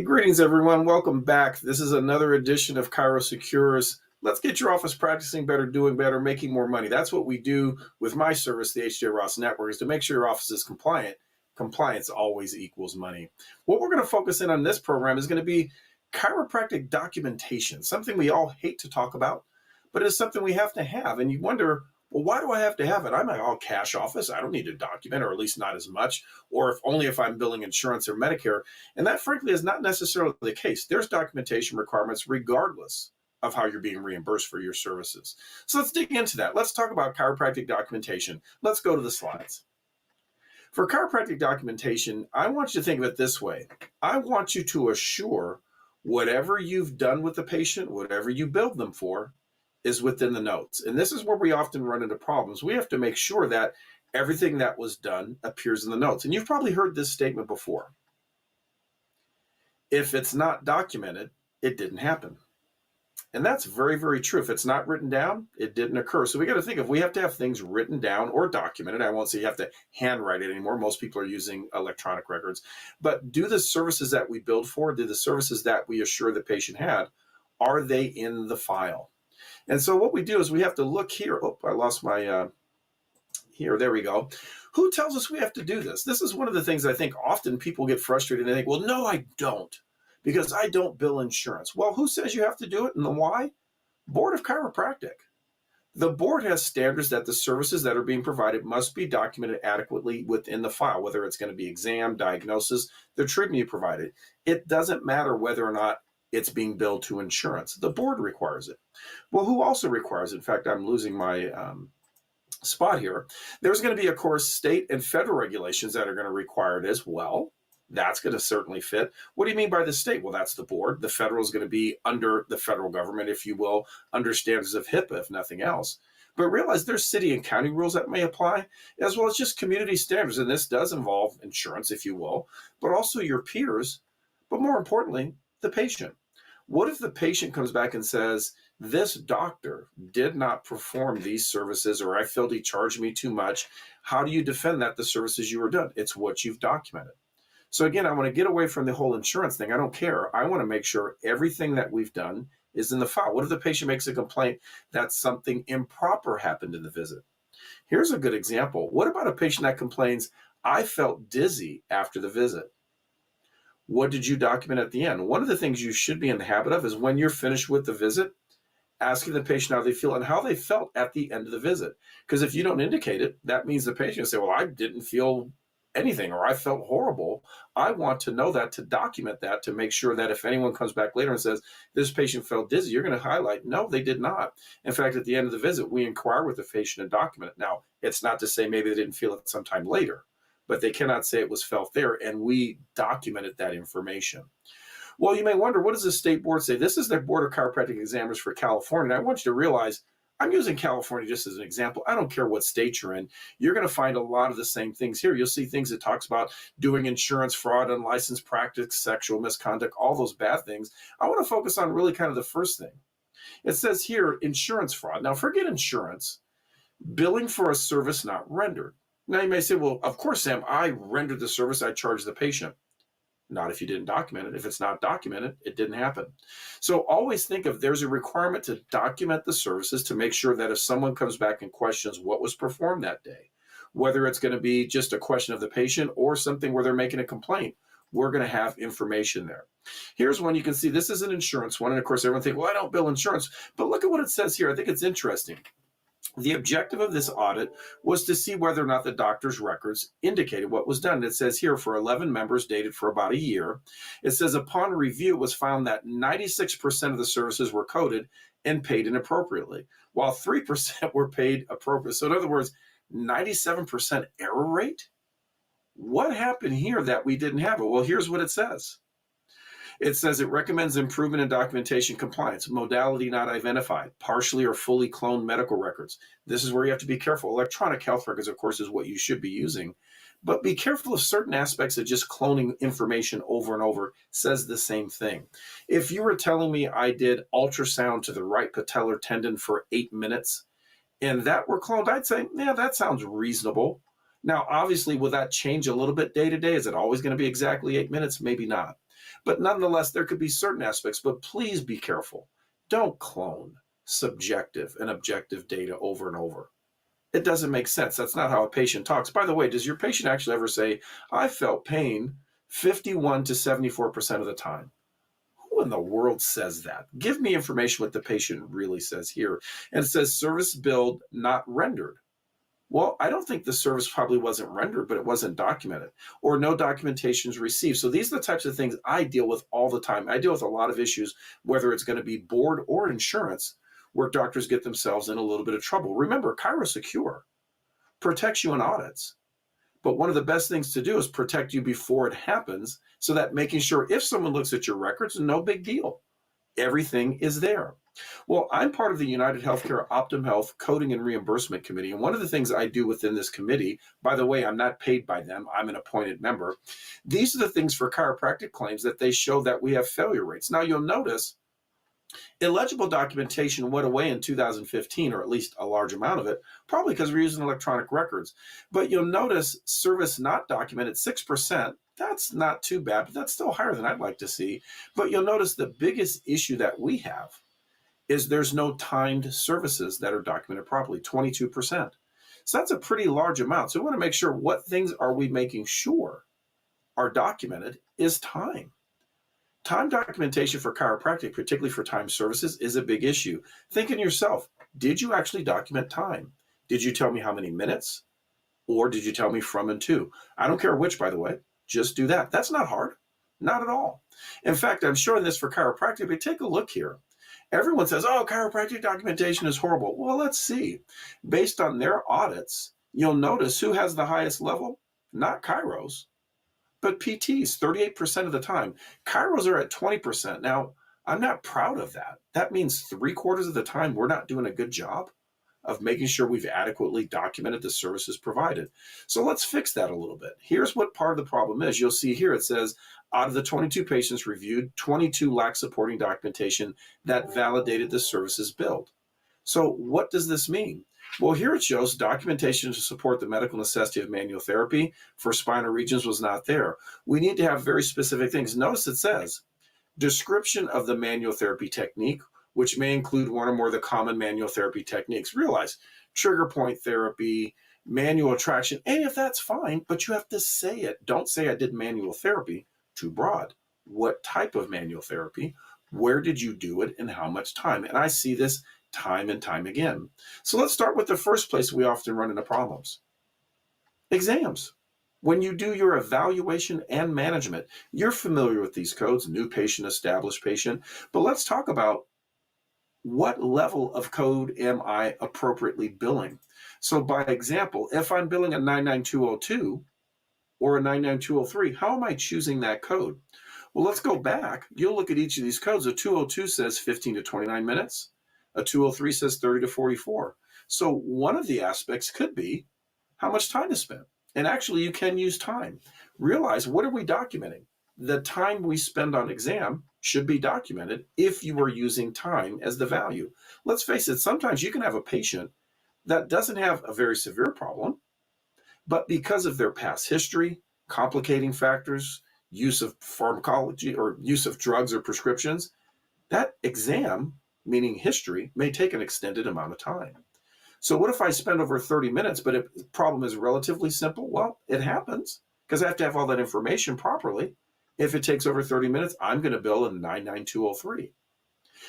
Greetings, everyone. Welcome back. This is another edition of ChiroSecure's Let's Get Your Office Practicing Better, Doing Better, Making More Money. That's what we do with my service, the H.J. Ross Network, is to make sure your office is compliant. Compliance always equals money. What we're going to focus in on this program is going to be chiropractic documentation, something we all hate to talk about, but it's something we have to have. And you wonder, well, why do I have to have it? I'm an all-cash office. I don't need to document, or at least not as much, or if I'm billing insurance or Medicare. And that, frankly, is not necessarily the case. There's documentation requirements regardless of how you're being reimbursed for your services. So let's dig into that. Let's talk about chiropractic documentation. Let's go to the slides. For chiropractic documentation, I want you to think of it this way. I want you to assure whatever you've done with the patient, whatever you billed them for, is within the notes. And this is where we often run into problems. We have to make sure that everything that was done appears in the notes. And you've probably heard this statement before. If it's not documented, it didn't happen. And that's very, very true. If it's not written down, it didn't occur. So we got to think we have to have things written down or documented. I won't say you have to handwrite it anymore. Most people are using electronic records. But do the services that we billed for, do the services that we assure the patient had, are they in the file? And so what we do is we have to look here. Oh, I lost my, here, there we go. Who tells us we have to do this? This is one of the things I think often people get frustrated and they think, well, no, I don't, because I don't bill insurance. Well, who says you have to do it and the why? Board of Chiropractic. The board has standards that the services that are being provided must be documented adequately within the file, whether it's going to be exam, diagnosis, the treatment you provided. It doesn't matter whether or not it's being billed to insurance. The board requires it. Well, who also requires it? In fact, I'm losing my spot here. There's going to be, of course, state and federal regulations that are going to require it as well. That's going to certainly fit. What do you mean by the state? Well, that's the board. The federal is going to be under the federal government, if you will, under standards of HIPAA, if nothing else. But realize there's city and county rules that may apply, as well as just community standards. And this does involve insurance, if you will, but also your peers, but more importantly, the patient. What if the patient comes back and says, this doctor did not perform these services, or I felt he charged me too much? How do you defend that the services you were done? It's what you've documented. So again, I want to get away from the whole insurance thing. I don't care. I want to make sure everything that we've done is in the file. What if the patient makes a complaint that something improper happened in the visit? Here's a good example. What about a patient that complains, I felt dizzy after the visit? What did you document at the end? One of the things you should be in the habit of is when you're finished with the visit, asking the patient how they feel and how they felt at the end of the visit. Because if you don't indicate it, that means the patient will say, well, I didn't feel anything, or I felt horrible. I want to know that, to document that, to make sure that if anyone comes back later and says, this patient felt dizzy, you're going to highlight, no, they did not. In fact, at the end of the visit, we inquire with the patient and document it. Now, it's not to say maybe they didn't feel it sometime later, but they cannot say it was felt there, and we documented that information. Well, you may wonder, what does the state board say? This is the Board of Chiropractic Examiners for California. And I want you to realize, I'm using California just as an example. I don't care what state you're in. You're going to find a lot of the same things here. You'll see things that talks about doing insurance fraud, unlicensed practice, sexual misconduct, all those bad things. I want to focus on really kind of the first thing. It says here, insurance fraud. Now, forget insurance. Billing for a service not rendered. Now, you may say, well, of course, Sam, I rendered the service, I charged the patient. Not if you didn't document it. If it's not documented, it didn't happen. So always think of, there's a requirement to document the services to make sure that if someone comes back and questions what was performed that day, whether it's going to be just a question of the patient or something where they're making a complaint, we're going to have information there. Here's one you can see. This is an insurance one. And of course, everyone thinks, well, I don't bill insurance. But look at what it says here. I think it's interesting. The objective of this audit was to see whether or not the doctor's records indicated what was done. It says here for 11 members dated for about a year, it says upon review, it was found that 96% of the services were coded and paid inappropriately, while 3% were paid appropriately. So in other words, 97% error rate? What happened here that we didn't have it? Well, here's what it says. It says it recommends improvement in documentation compliance, modality not identified, partially or fully cloned medical records. This is where you have to be careful. Electronic health records, of course, is what you should be using, but be careful of certain aspects of just cloning information over and over. Says the same thing. If you were telling me I did ultrasound to the right patellar tendon for 8 minutes and that were cloned, I'd say, yeah, that sounds reasonable. Now, obviously, will that change a little bit day to day? Is it always going to be exactly 8 minutes? Maybe not. But nonetheless, there could be certain aspects, but please be careful. Don't clone subjective and objective data over and over. It doesn't make sense. That's not how a patient talks. By the way, does your patient actually ever say, I felt pain 51 to 74% of the time? Who in the world says that? Give me information what the patient really says here. And it says service billed, not rendered. Well, I don't think the service probably wasn't rendered, but it wasn't documented, or no documentation is received. So these are the types of things I deal with all the time. I deal with a lot of issues, whether it's going to be board or insurance, where doctors get themselves in a little bit of trouble. Remember, ChiroSecure protects you in audits. But one of the best things to do is protect you before it happens, so that making sure if someone looks at your records, no big deal. Everything is there. Well, I'm part of the United Healthcare Optum Health Coding and Reimbursement Committee. And one of the things I do within this committee, by the way, I'm not paid by them, I'm an appointed member. These are the things for chiropractic claims that they show that we have failure rates. Now, you'll notice illegible documentation went away in 2015, or at least a large amount of it, probably because we're using electronic records. But you'll notice service not documented, 6%. That's not too bad, but that's still higher than I'd like to see. But you'll notice the biggest issue that we have is there's no timed services that are documented properly, 22%. So that's a pretty large amount. So we want to make sure what things are we making sure are documented is time. Time documentation for chiropractic, particularly for time services, is a big issue. Think in yourself, did you actually document time? Did you tell me how many minutes? Or did you tell me from and to? I don't care which, by the way, just do that. That's not hard, not at all. In fact, I'm showing this for chiropractic, but take a look here. Everyone says, oh, chiropractic documentation is horrible. Well, let's see. Based on their audits, you'll notice who has the highest level? Not chiros, but PTs, 38% of the time. Chiros are at 20%. Now, I'm not proud of that. That means 3/4 of the time we're not doing a good job of making sure we've adequately documented the services provided. So let's fix that a little bit. Here's what part of the problem is. You'll see here it says, out of the 22 patients reviewed, 22 lack supporting documentation that validated the services billed. So what does this mean? Well, here it shows documentation to support the medical necessity of manual therapy for spinal regions was not there. We need to have very specific things. Notice it says, description of the manual therapy technique, which may include one or more of the common manual therapy techniques. Realize, trigger point therapy, manual traction, any of that's fine, but you have to say it. Don't say I did manual therapy, too broad. What type of manual therapy? Where did you do it and how much time? And I see this time and time again. So let's start with the first place we often run into problems. Exams. When you do your evaluation and management, you're familiar with these codes, new patient, established patient, but let's talk about what level of code am I appropriately billing? So by example, if I'm billing a 99202 or a 99203, how am I choosing that code? Well, let's go back. You'll look at each of these codes. A 202 says 15 to 29 minutes. A 203 says 30 to 44. So one of the aspects could be how much time is spent. And actually, you can use time. Realize, what are we documenting? The time we spend on exam should be documented if you are using time as the value. Let's face it, sometimes you can have a patient that doesn't have a very severe problem, but because of their past history, complicating factors, use of pharmacology or use of drugs or prescriptions, that exam, meaning history, may take an extended amount of time. So what if I spend over 30 minutes, but if the problem is relatively simple? Well, it happens because I have to have all that information properly. If it takes over 30 minutes, I'm going to bill a 99203.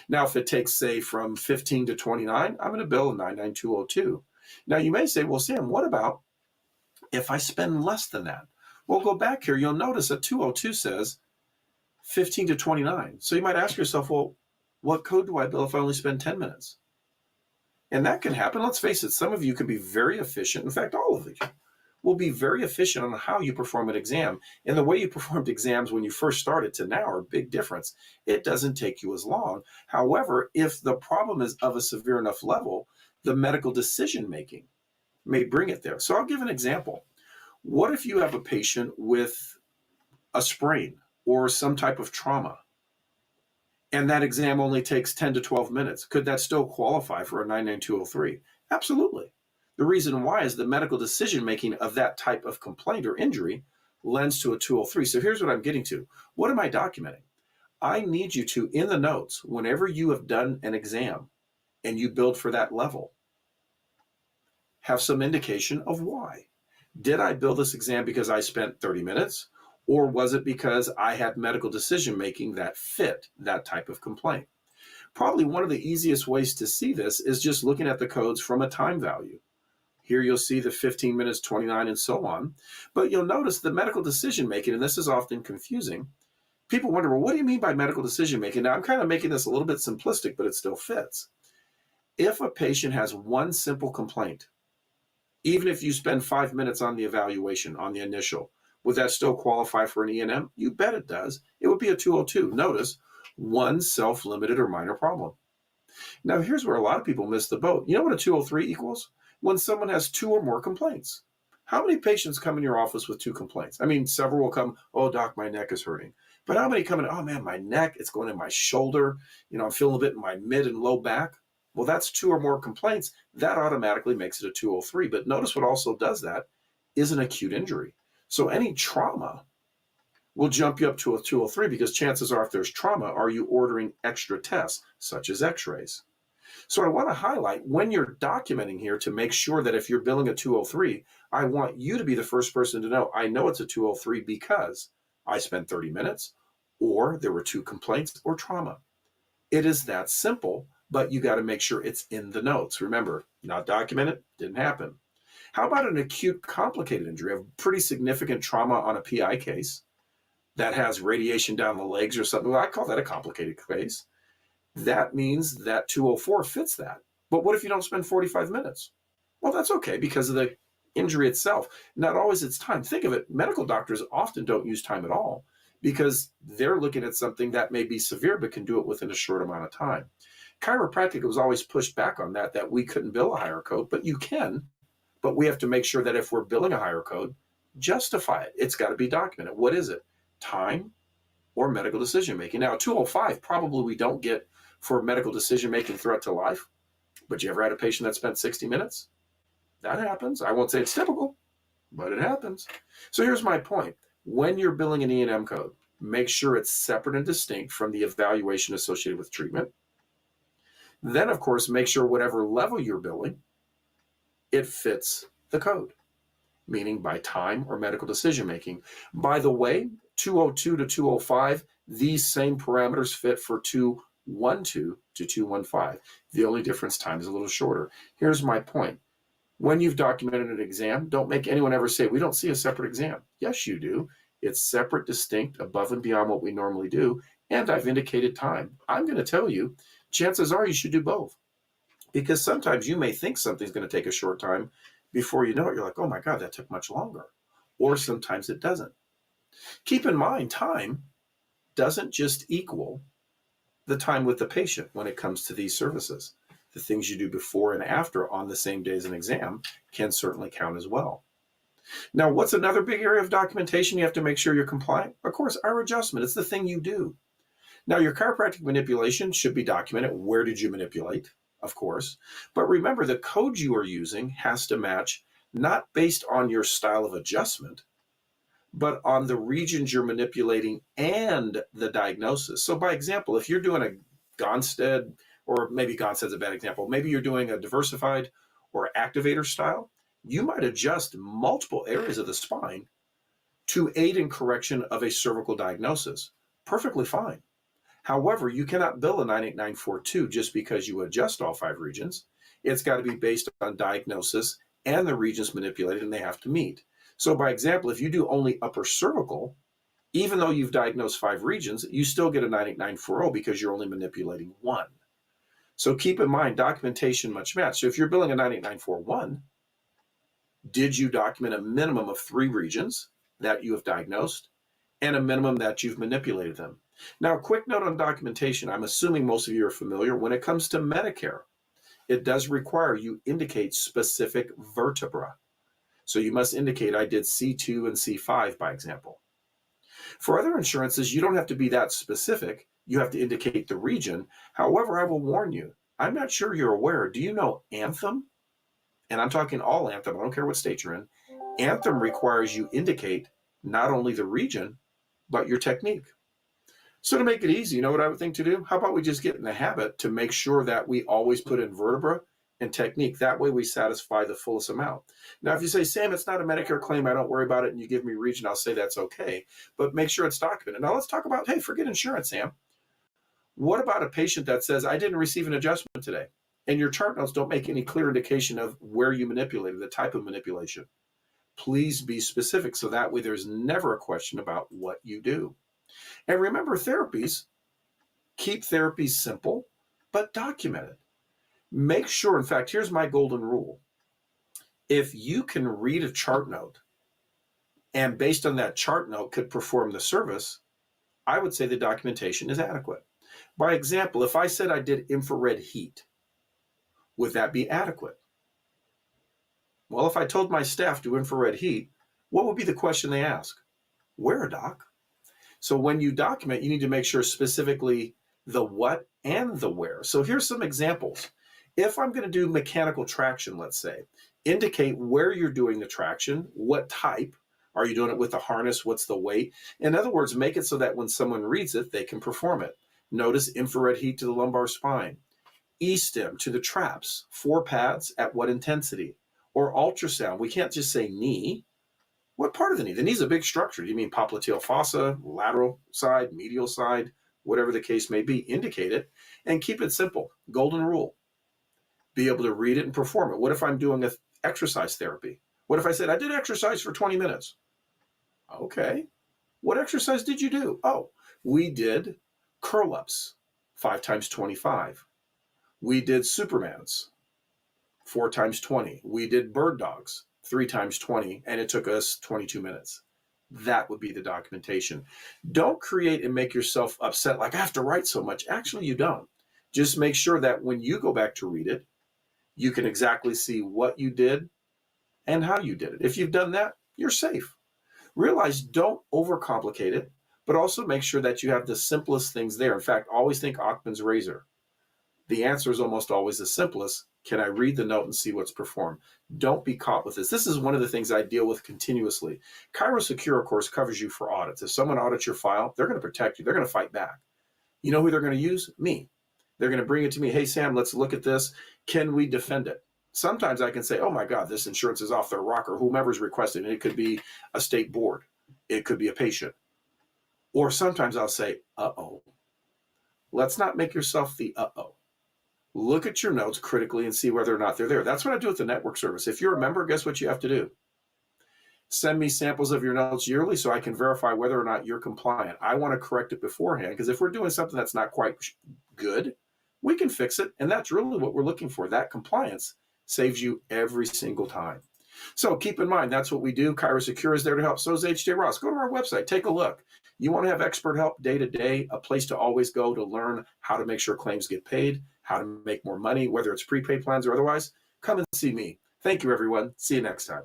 Now, if it takes, say, from 15 to 29, I'm going to bill a 99202. Now, you may say, well, Sam, what about if I spend less than that? Well, go back here. You'll notice a 202 says 15 to 29. So you might ask yourself, well, what code do I bill if I only spend 10 minutes? And that can happen. Let's face it, some of you can be very efficient. In fact, all of you will be very efficient on how you perform an exam. And the way you performed exams when you first started to now are a big difference. It doesn't take you as long. However, if the problem is of a severe enough level, the medical decision-making may bring it there. So I'll give an example. What if you have a patient with a sprain or some type of trauma, and that exam only takes 10 to 12 minutes? Could that still qualify for a 99203? Absolutely. The reason why is the medical decision-making of that type of complaint or injury lends to a 203. So here's what I'm getting to. What am I documenting? I need you to, in the notes, whenever you have done an exam and you build for that level, have some indication of why. Did I bill this exam because I spent 30 minutes? Or was it because I had medical decision making that fit that type of complaint? Probably one of the easiest ways to see this is just looking at the codes from a time value. Here you'll see the 15 minutes, 29, and so on. But you'll notice the medical decision making, and this is often confusing. People wonder, well, what do you mean by medical decision making? Now, I'm kind of making this a little bit simplistic, but it still fits. If a patient has one simple complaint, even if you spend 5 minutes on the evaluation, on the initial, would that still qualify for an E&M? You bet it does. It would be a 202. Notice, one self-limited or minor problem. Now, here's where a lot of people miss the boat. You know what a 203 equals? When someone has two or more complaints. How many patients come in your office with two complaints? I mean, several will come, oh, doc, my neck is hurting. But how many come in, oh, man, my neck, it's going in my shoulder. I'm feeling a bit in my mid and low back. Well, that's two or more complaints. That automatically makes it a 203. But notice what also does that is an acute injury. So any trauma will jump you up to a 203 because chances are if there's trauma, are you ordering extra tests such as x-rays? So I want to highlight when you're documenting here to make sure that if you're billing a 203, I want you to be the first person to know, I know it's a 203 because I spent 30 minutes or there were two complaints or trauma. It is that simple, but you got to make sure it's in the notes. Remember, not documented, didn't happen. How about an acute complicated injury, a pretty significant trauma on a PI case that has radiation down the legs or something? Well, I call that a complicated case. That means that 204 fits that. But what if you don't spend 45 minutes? Well, that's okay because of the injury itself. Not always it's time. Think of it, medical doctors often don't use time at all because they're looking at something that may be severe but can do it within a short amount of time. Chiropractic was always pushed back on that we couldn't bill a higher code, but you can. But we have to make sure that if we're billing a higher code, justify it. It's got to be documented. What is it? Time or medical decision making. Now, 205 probably we don't get for medical decision making threat to life, but you ever had a patient that spent 60 minutes? That happens. I won't say it's typical, but it happens. So here's my point. When you're billing an E&M code, make sure it's separate and distinct from the evaluation associated with treatment. Then, of course, make sure whatever level you're billing, it fits the code, meaning by time or medical decision making. By the way, 202 to 205, these same parameters fit for 212 to 215. The only difference, time is a little shorter. Here's my point. When you've documented an exam, don't make anyone ever say, we don't see a separate exam. Yes, you do. It's separate, distinct, above and beyond what we normally do. And I've indicated time. I'm going to tell you, chances are you should do both. Because sometimes you may think something's going to take a short time. Before you know it, you're like, oh my God, that took much longer. Or sometimes it doesn't. Keep in mind, time doesn't just equal the time with the patient when it comes to these services. The things you do before and after on the same day as an exam can certainly count as well. Now, what's another big area of documentation you have to make sure you're compliant? Of course, our adjustment. It's the thing you do. Now, your chiropractic manipulation should be documented. Where did you manipulate? Of course. But remember, the code you are using has to match not based on your style of adjustment, but on the regions you're manipulating and the diagnosis. So by example, if you're doing a Gonstead, or maybe Gonstead's a bad example, maybe you're doing a diversified or activator style, you might adjust multiple areas of the spine to aid in correction of a cervical diagnosis. Perfectly fine. However, you cannot bill a 98942 just because you adjust all 5 regions. It's got to be based on diagnosis and the regions manipulated, and they have to meet. So by example, if you do only upper cervical, even though you've diagnosed 5 regions, you still get a 98940 because you're only manipulating 1. So keep in mind, documentation must match. So if you're billing a 98941, did you document a minimum of 3 regions that you have diagnosed and a minimum that you've manipulated them? Now, a quick note on documentation. I'm assuming most of you are familiar. When it comes to Medicare, it does require you indicate specific vertebra. So you must indicate I did C2 and C5, by example. For other insurances, you don't have to be that specific. You have to indicate the region. However, I will warn you, I'm not sure you're aware. Do you know Anthem? And I'm talking all Anthem. I don't care what state you're in. Anthem requires you indicate not only the region, but your technique. So to make it easy, you know what I would think to do? How about we just get in the habit to make sure that we always put in vertebra and technique. That way we satisfy the fullest amount. Now, if you say, Sam, it's not a Medicare claim, I don't worry about it, and you give me region, I'll say that's okay. But make sure it's documented. Now let's talk about, hey, forget insurance, Sam. What about a patient that says, I didn't receive an adjustment today? And your chart notes don't make any clear indication of where you manipulated, the type of manipulation. Please be specific so that way there's never a question about what you do. And remember, keep therapies simple, but documented. Make sure, in fact, here's my golden rule. If you can read a chart note and based on that chart note could perform the service, I would say the documentation is adequate. By example, if I said I did infrared heat, would that be adequate? Well, if I told my staff to do infrared heat, what would be the question they ask? Where, doc? So when you document, you need to make sure specifically the what and the where. So here's some examples. If I'm going to do mechanical traction, let's say, indicate where you're doing the traction, what type. Are you doing it with the harness? What's the weight? In other words, make it so that when someone reads it, they can perform it. Notice infrared heat to the lumbar spine, E-stim to the traps, 4 pads at what intensity, or ultrasound. We can't just say knee. What part of the knee? The knee's a big structure. Do you mean popliteal fossa, lateral side, medial side, whatever the case may be? Indicate it and keep it simple. Golden rule. Be able to read it and perform it. What if I'm doing exercise therapy? What if I said, I did exercise for 20 minutes? Okay. What exercise did you do? Oh, we did curl-ups, 5 times 25. We did Supermans, 4 times 20. We did bird dogs, 3 times 20, and it took us 22 minutes. That would be the documentation. Don't create and make yourself upset like I have to write so much. Actually, you don't. Just make sure that when you go back to read it, you can exactly see what you did and how you did it. If you've done that, you're safe. Realize don't overcomplicate it, but also make sure that you have the simplest things there. In fact, always think Occam's razor. The answer is almost always the simplest. Can I read the note and see what's performed? Don't be caught with this. This is one of the things I deal with continuously. ChiroSecure, of course, covers you for audits. If someone audits your file, they're going to protect you. They're going to fight back. You know who they're going to use? Me. They're going to bring it to me. Hey, Sam, let's look at this. Can we defend it? Sometimes I can say, oh my God, this insurance is off their rocker, whomever's requesting it. It could be a state board. It could be a patient. Or sometimes I'll say, uh-oh. Let's not make yourself the uh-oh. Look at your notes critically and see whether or not they're there. That's what I do with the network service. If you're a member, guess what you have to do? Send me samples of your notes yearly so I can verify whether or not you're compliant. I want to correct it beforehand because if we're doing something that's not quite good, we can fix it. And that's really what we're looking for. That compliance saves you every single time. So keep in mind, that's what we do. ChiroSecure is there to help. So is HJ Ross. Go to our website. Take a look. You want to have expert help day to day, a place to always go to learn how to make sure claims get paid, how to make more money, whether it's prepaid plans or otherwise. Come and see me. Thank you, everyone. See you next time.